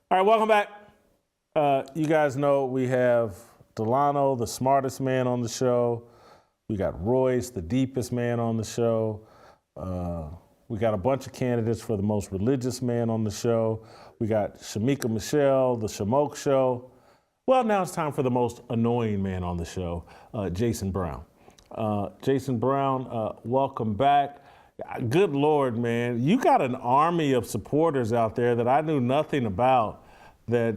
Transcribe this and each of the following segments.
All right, welcome back. You guys know we have Delano, the smartest man on the show. We got Royce, the deepest man on the show. We got a bunch of candidates for the most religious man on the show. We got Shamika Michelle, the Shamoke Show. Well, now it's time for the most annoying man on the show, Jason Brown. Jason Brown, welcome back. Good Lord, man. You got an army of supporters out there that I knew nothing about that,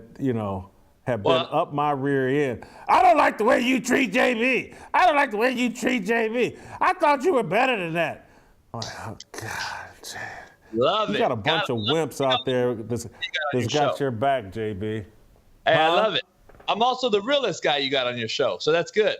have been up my rear end. I don't like the way you treat JB. I don't like the way you treat JB. I thought you were better than that. Oh, God. Love it. You got a bunch of wimps out there that's got your back, JB. Hey, I love it. I'm also the realest guy you got on your show, so that's good.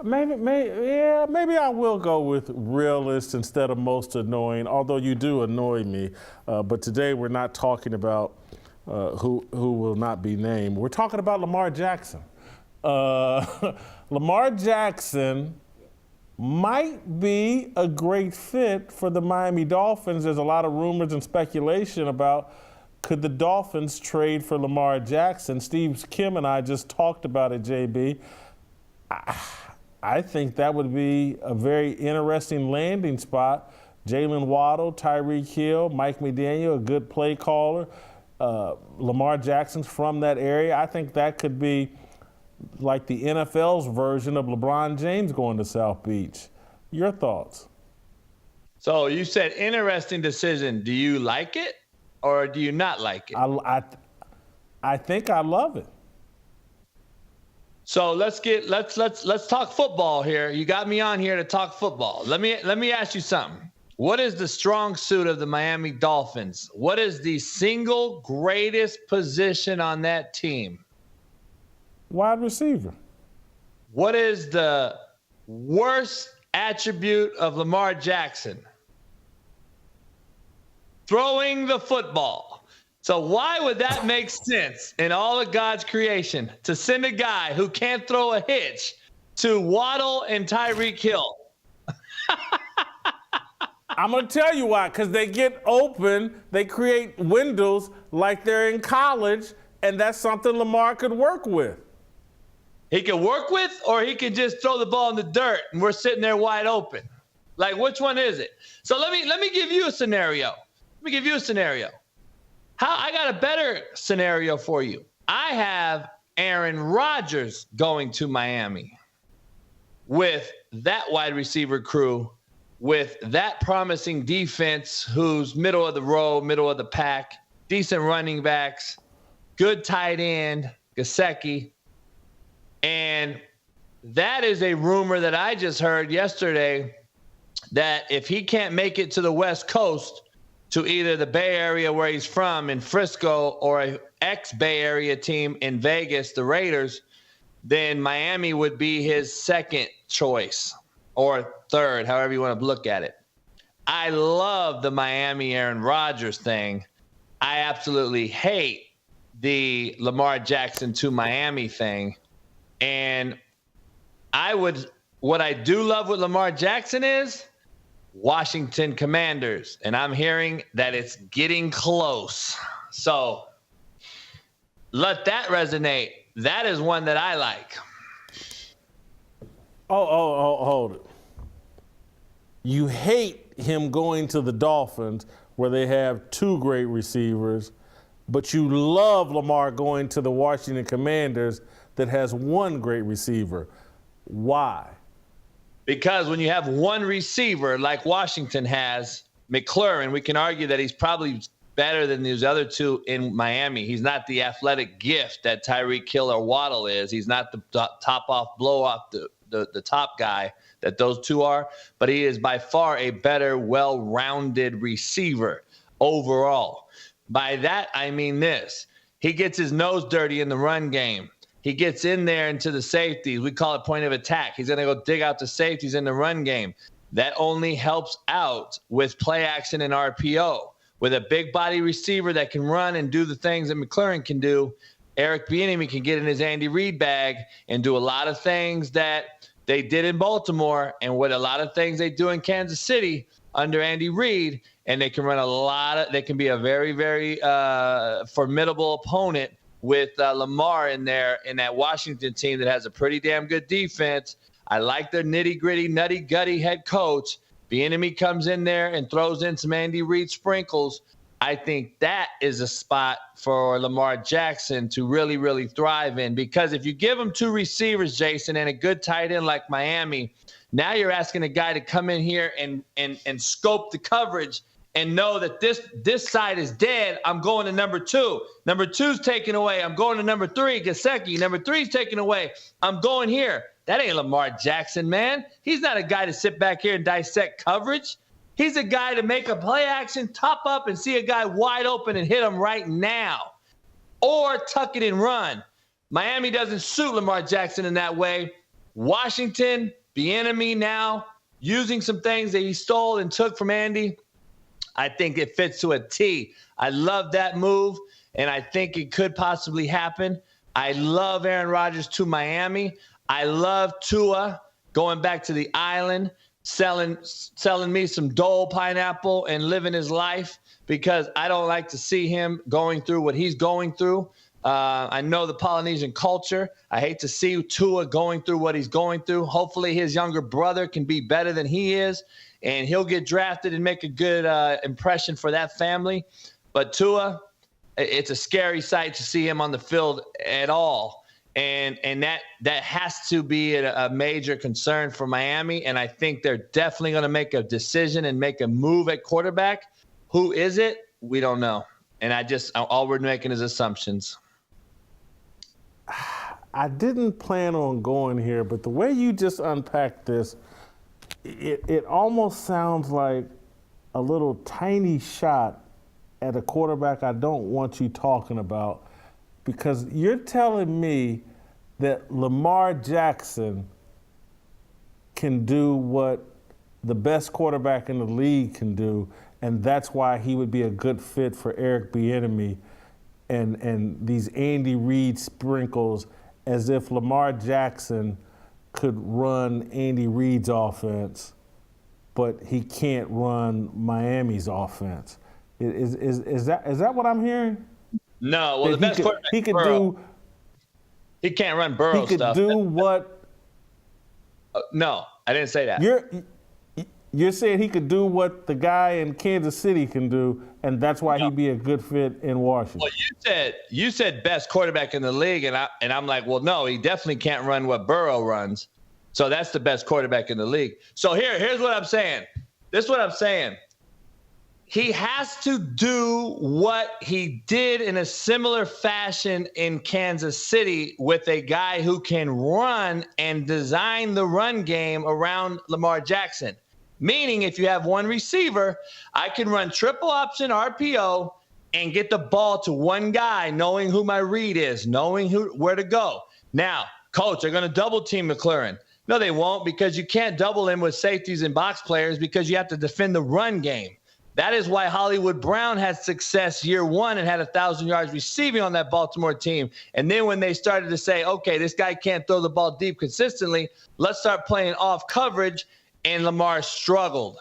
Maybe I will go with realist instead of most annoying, although you do annoy me. But today we're not talking about who will not be named. We're talking about Lamar Jackson. Lamar Jackson might be a great fit for the Miami Dolphins. There's a lot of rumors and speculation about could the Dolphins trade for Lamar Jackson. Steve Kim and I just talked about it, JB. I think that would be a very interesting landing spot. Jalen Waddle, Tyreek Hill, Mike McDaniel, a good play caller. Lamar Jackson's from that area. I think that could be like the NFL's version of LeBron James going to South Beach. Your thoughts? So you said interesting decision. Do you like it or do you not like it? I think I love it. So let's talk football here. You got me on here to talk football. Let me ask you something. What is the strong suit of the Miami Dolphins? What is the single greatest position on that team? Wide receiver. What is the worst attribute of Lamar Jackson? Throwing the football. So why would that make sense in all of God's creation to send a guy who can't throw a hitch to Waddle and Tyreek Hill? I'm going to tell you why, because they get open, they create windows like they're in college, and that's something Lamar could work with. He could work with, or he could just throw the ball in the dirt and we're sitting there wide open. Like, which one is it? So let me give you a scenario. I got a better scenario for you. I have Aaron Rodgers going to Miami with that wide receiver crew, with that promising defense who's middle of the road, middle of the pack, decent running backs, good tight end, Gesicki. And that is a rumor that I just heard yesterday that if he can't make it to the West Coast, to either the Bay Area where he's from in Frisco or an ex-Bay Area team in Vegas, the Raiders, then Miami would be his second choice or third, however you want to look at it. I love the Miami Aaron Rodgers thing. I absolutely hate the Lamar Jackson to Miami thing. And what I do love with Lamar Jackson is Washington Commanders, and I'm hearing that it's getting close. So let that resonate. That is one that I like. Oh, hold it. You hate him going to the Dolphins where they have two great receivers, but you love Lamar going to the Washington Commanders that has one great receiver. Why? Because when you have one receiver like Washington has, McLaurin, we can argue that he's probably better than these other two in Miami. He's not the athletic gift that Tyreek Hill or Waddle is. He's not the top-off, blow-off, the top guy that those two are. But he is by far a better, well-rounded receiver overall. By that, I mean this. He gets his nose dirty in the run game. He gets in there into the safeties. We call it point of attack. He's going to go dig out the safeties in the run game. That only helps out with play action and RPO. With a big body receiver that can run and do the things that McLaurin can do, Eric Bieniemy can get in his Andy Reid bag and do a lot of things that they did in Baltimore and what a lot of things they do in Kansas City under Andy Reid. and they can run they can be a very, very formidable opponent with Lamar in there in that Washington team that has a pretty damn good defense. I like their nitty-gritty, nutty-gutty head coach. Bieniemy comes in there and throws in some Andy Reid sprinkles. I think that is a spot for Lamar Jackson to really, really thrive in, because if you give him 2 receivers, Jason, and a good tight end like Miami, now you're asking a guy to come in here and scope the coverage and know that this side is dead. I'm going to number 2. Number 2's taken away. I'm going to number 3, Gesicki. Number 3's taken away. I'm going here. That ain't Lamar Jackson, man. He's not a guy to sit back here and dissect coverage. He's a guy to make a play action, top up, and see a guy wide open and hit him right now. Or tuck it and run. Miami doesn't suit Lamar Jackson in that way. Washington, Bieniemy now using some things that he stole and took from Andy. I think it fits to a T. I love that move, and I think it could possibly happen. I love Aaron Rodgers to Miami. I love Tua going back to the island, selling me some Dole pineapple and living his life, because I don't like to see him going through what he's going through. I know the Polynesian culture. I hate to see Tua going through what he's going through. Hopefully his younger brother can be better than he is, and he'll get drafted and make a good impression for that family. But Tua, it's a scary sight to see him on the field at all. And that has to be a major concern for Miami. And I think they're definitely going to make a decision and make a move at quarterback. Who is it? We don't know. And all we're making is assumptions. I didn't plan on going here, but the way you just unpacked this, it almost sounds like a little tiny shot at a quarterback I don't want you talking about, because you're telling me that Lamar Jackson can do what the best quarterback in the league can do, and that's why he would be a good fit for Eric Bieniemy and these Andy Reid sprinkles, as if Lamar Jackson could run Andy Reid's offense, but he can't run Miami's offense. Is that what I'm hearing? No, well, the best quarterback he could do. He can't run Burrow stuff. He could do what? No, I didn't say that. You're saying he could do what the guy in Kansas City can do, and that's why he'd be a good fit in Washington. Well, you said best quarterback in the league, and I'm like, well, no, he definitely can't run what Burrow runs. So that's the best quarterback in the league. So here's what I'm saying. This is what I'm saying. He has to do what he did in a similar fashion in Kansas City with a guy who can run and design the run game around Lamar Jackson. Meaning, if you have one receiver, I can run triple option RPO and get the ball to one guy, knowing who my read is, knowing where to go. Now, coach, they're going to double team McLaurin. No, they won't, because you can't double him with safeties and box players, because you have to defend the run game. That is why Hollywood Brown had success year one and had 1,000 yards receiving on that Baltimore team. And then when they started to say, okay, this guy can't throw the ball deep consistently, let's start playing off coverage, and Lamar struggled.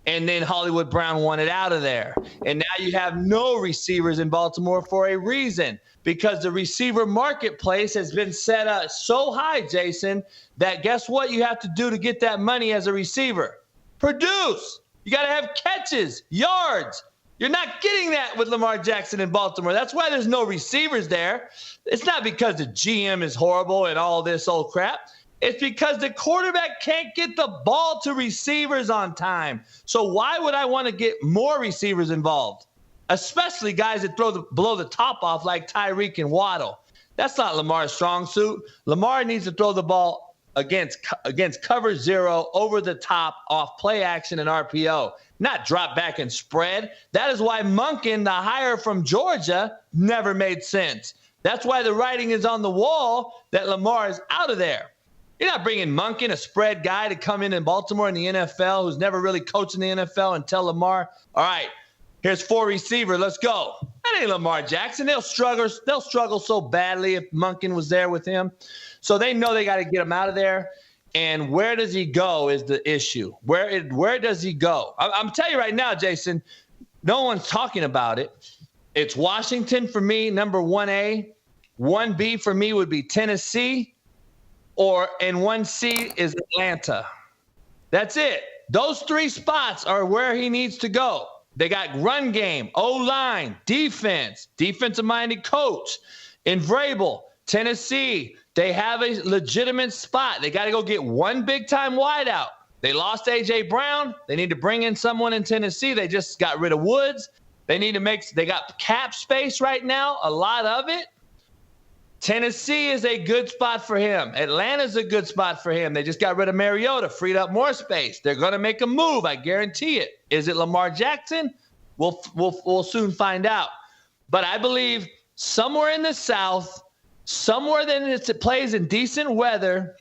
And then Hollywood Brown wanted out of there. And now you have no receivers in Baltimore for a reason, because the receiver marketplace has been set up so high, Jason, that guess what you have to do to get that money as a receiver? Produce. You got to have catches, yards. You're not getting that with Lamar Jackson in Baltimore. That's why there's no receivers there. It's not because the GM is horrible and all this old crap. It's because the quarterback can't get the ball to receivers on time. So why would I want to get more receivers involved, especially guys that blow the top off like Tyreek and Waddle? That's not Lamar's strong suit. Lamar needs to throw the ball against cover zero, over the top, off play action and RPO, not drop back and spread. That is why Monken, the hire from Georgia, never made sense. That's why the writing is on the wall that Lamar is out of there. You're not bringing Monken, a spread guy, to come in Baltimore in the NFL, who's never really coached in the NFL, and tell Lamar, all right, here's 4 receiver, let's go. That ain't Lamar Jackson. They'll struggle so badly if Monken was there with him. So they know they got to get him out of there. And where does he go is the issue. Where does he go? I'm telling you right now, Jason, no one's talking about it. It's Washington for me, number 1A. 1B for me would be Tennessee, and 1C is Atlanta. That's it. Those 3 spots are where he needs to go. They got run game, O-line, defense, defensive-minded coach. In Vrabel, Tennessee, they have a legitimate spot. They got to go get one big-time wideout. They lost A.J. Brown. They need to bring in someone in Tennessee. They just got rid of Woods. They got cap space right now, a lot of it. Tennessee is a good spot for him. Atlanta's a good spot for him. They just got rid of Mariota, freed up more space. They're going to make a move, I guarantee it. Is it Lamar Jackson? We'll soon find out. But I believe somewhere in the South, somewhere that it plays in decent weather,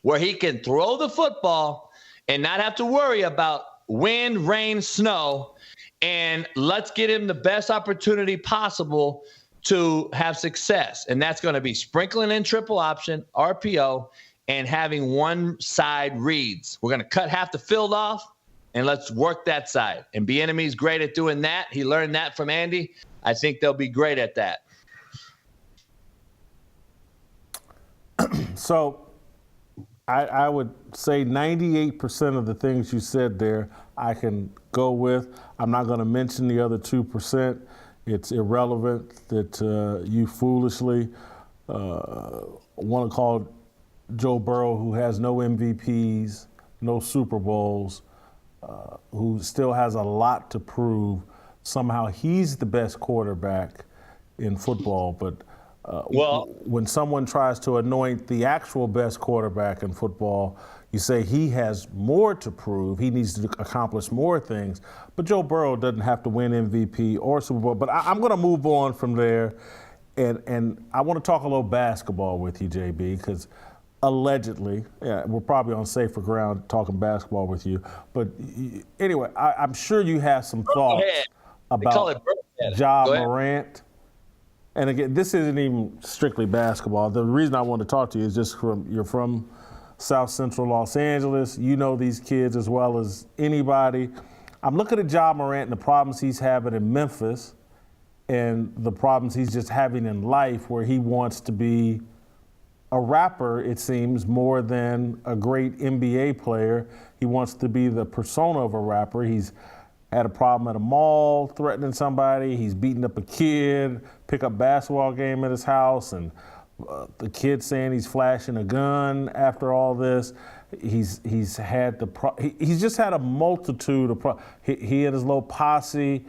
where he can throw the football and not have to worry about wind, rain, snow, and let's get him the best opportunity possible to have success. And that's going to be sprinkling in triple option, RPO, and having one side reads. We're going to cut half the field off, and let's work that side. And Bieniemy's great at doing that. He learned that from Andy. I think they'll be great at that. So I would say 98% of the things you said there I can go with. I'm not going to mention the other 2%. It's irrelevant that you foolishly want to call Joe Burrow, who has no MVPs, no Super Bowls, who still has a lot to prove. Somehow he's the best quarterback in football, but when someone tries to anoint the actual best quarterback in football, you say he has more to prove. He needs to accomplish more things. But Joe Burrow doesn't have to win MVP or Super Bowl. But I'm going to move on from there, and I want to talk a little basketball with you, JB, because allegedly, we're probably on safer ground talking basketball with you. But anyway, I'm sure you have some thoughts about Ja Morant. And again, this isn't even strictly basketball. The reason I want to talk to you is just you're from South Central Los Angeles. You know these kids as well as anybody. I'm looking at Ja Morant and the problems he's having in Memphis and the problems he's just having in life, where he wants to be a rapper, it seems, more than a great NBA player. He wants to be the persona of a rapper. He's had a problem at a mall, threatening somebody. He's beating up a kid, pick up basketball game at his house, and the kid saying he's flashing a gun after all this. He's just had a multitude of he and his little posse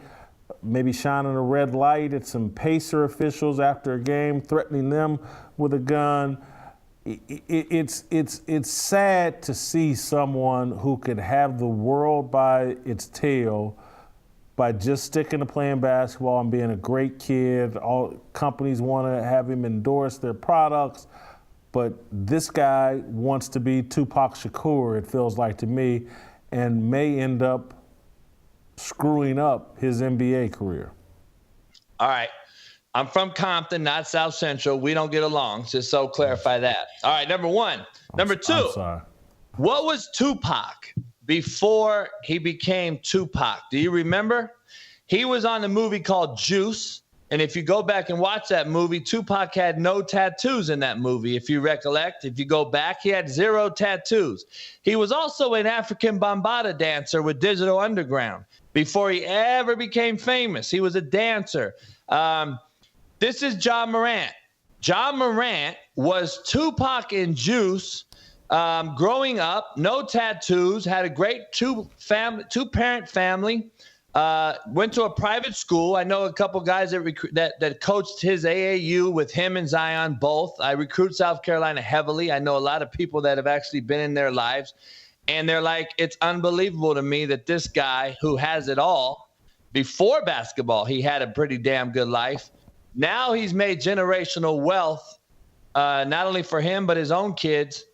maybe shining a red light at some Pacer officials after a game, threatening them with a gun. It's sad to see someone who could have the world by its tail by just sticking to playing basketball and being a great kid. All companies want to have him endorse their products, but this guy wants to be Tupac Shakur, it feels like to me, and may end up screwing up his NBA career. All right. I'm from Compton, not South Central. We don't get along, just so clarify that. All right, number one. Number two, what was Tupac before he became Tupac? Do you remember? He was on a movie called Juice, and if you go back and watch that movie, Tupac had no tattoos in that movie, if you recollect. If you go back, he had 0 tattoos. He was also an African Bambaataa dancer with Digital Underground before he ever became famous. He was a dancer. This is Ja Morant. Ja Morant was Tupac in Juice, growing up, no tattoos, had a great two-parent family, went to a private school. I know a couple guys that coached his AAU with him and Zion both. I recruit South Carolina heavily. I know a lot of people that have actually been in their lives, and they're like, it's unbelievable to me that this guy who has it all, before basketball, he had a pretty damn good life. Now he's made generational wealth, not only for him, but his own kids.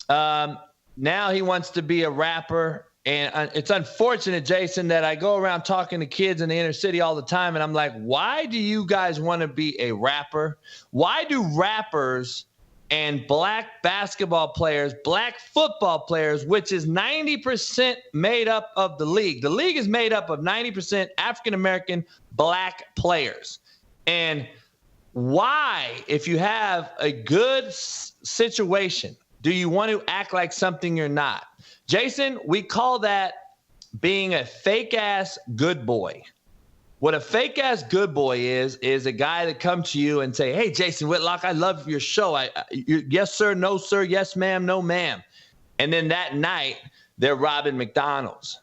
Now he wants to be a rapper. And it's unfortunate, Jason, that I go around talking to kids in the inner city all the time, and I'm like, why do you guys want to be a rapper? Why do rappers And black basketball players, black football players, which is 90% made up of the league. The league is made up of 90% African-American black players. And why, if you have a good situation, do you want to act like something you're not? Jason, we call that being a fake-ass good boy. What a fake-ass good boy is a guy that comes to you and say, hey, Jason Whitlock, I love your show. Yes, sir, no, sir, yes, ma'am, no, ma'am. And then that night, they're robbing McDonald's.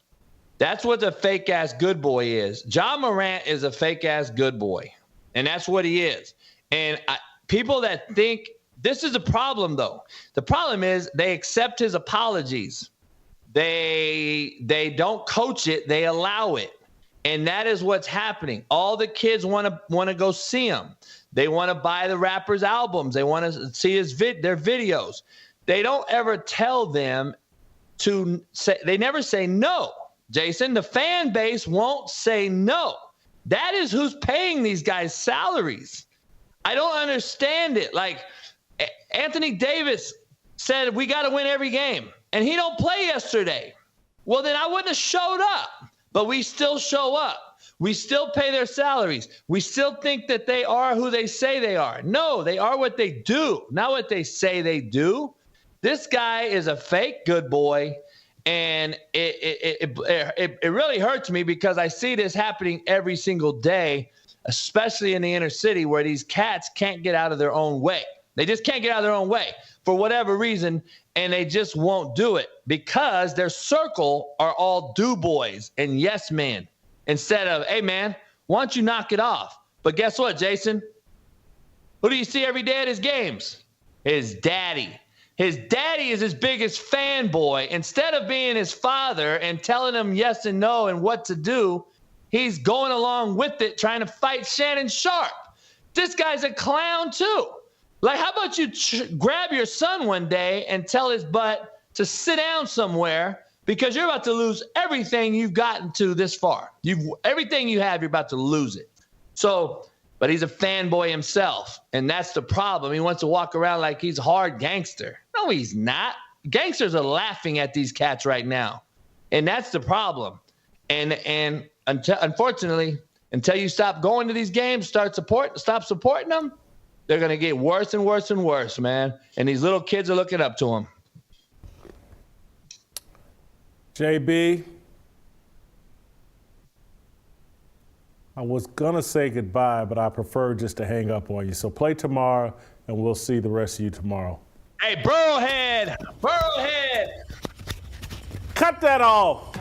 That's what the fake-ass good boy is. Ja Morant is a fake-ass good boy, and that's what he is. And people that think this is a problem, though. The problem is they accept his apologies. They don't coach it. They allow it. And that is what's happening. All the kids want to go see him. They want to buy the rapper's albums. They want to see their videos. They don't ever tell them to say. They never say no, Jason. The fan base won't say no. That is who's paying these guys' salaries. I don't understand it. Like Anthony Davis said, we got to win every game, and he don't play yesterday. Well, then I wouldn't have showed up. But we still show up. We still pay their salaries. We still think that they are who they say they are. No, they are what they do, not what they say they do. This guy is a fake good boy, and it really hurts me because I see this happening every single day, especially in the inner city where these cats can't get out of their own way. They just can't get out of their own way for whatever reason, and they just won't do it because their circle are all do boys and yes men instead of, hey, man, why don't you knock it off? But guess what, Jason? Who do you see every day at his games? His daddy. His daddy is his biggest fanboy. Instead of being his father and telling him yes and no and what to do, he's going along with it, trying to fight Shannon Sharp. This guy's a clown, too. Like, how about you grab your son one day and tell his butt to sit down somewhere because you're about to lose everything you've gotten to this far. Everything you have, you're about to lose it. So, but he's a fanboy himself, and that's the problem. He wants to walk around like he's hard gangster. No, he's not. Gangsters are laughing at these cats right now, and that's the problem. And unfortunately, until you stop going to these games, stop supporting them, they're going to get worse and worse and worse, man. And these little kids are looking up to them. JB, I was going to say goodbye, but I prefer just to hang up on you. So play tomorrow, and we'll see the rest of you tomorrow. Hey, Burrowhead! Burrowhead! Cut that off!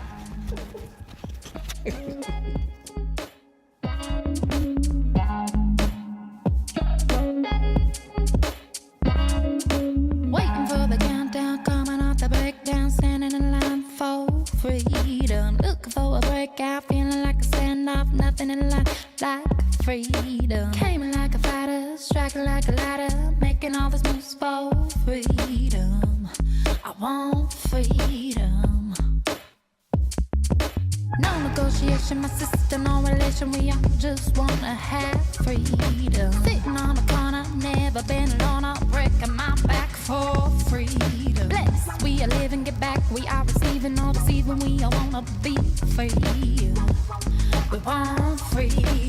Waiting for the countdown, coming off the breakdown, standing in line for freedom. Looking for a breakout, feeling like a standoff, nothing in life like freedom. Came in like a fighter, striking like a ladder, making all these moves for freedom. I want freedom. No negotiation, my sister, no relation. We all just wanna have freedom. Sitting on a corner, never been alone. I'm breaking my back for freedom. Blessed, we are living, get back. We are receiving, all deceiving. We all wanna be free. We want freedom.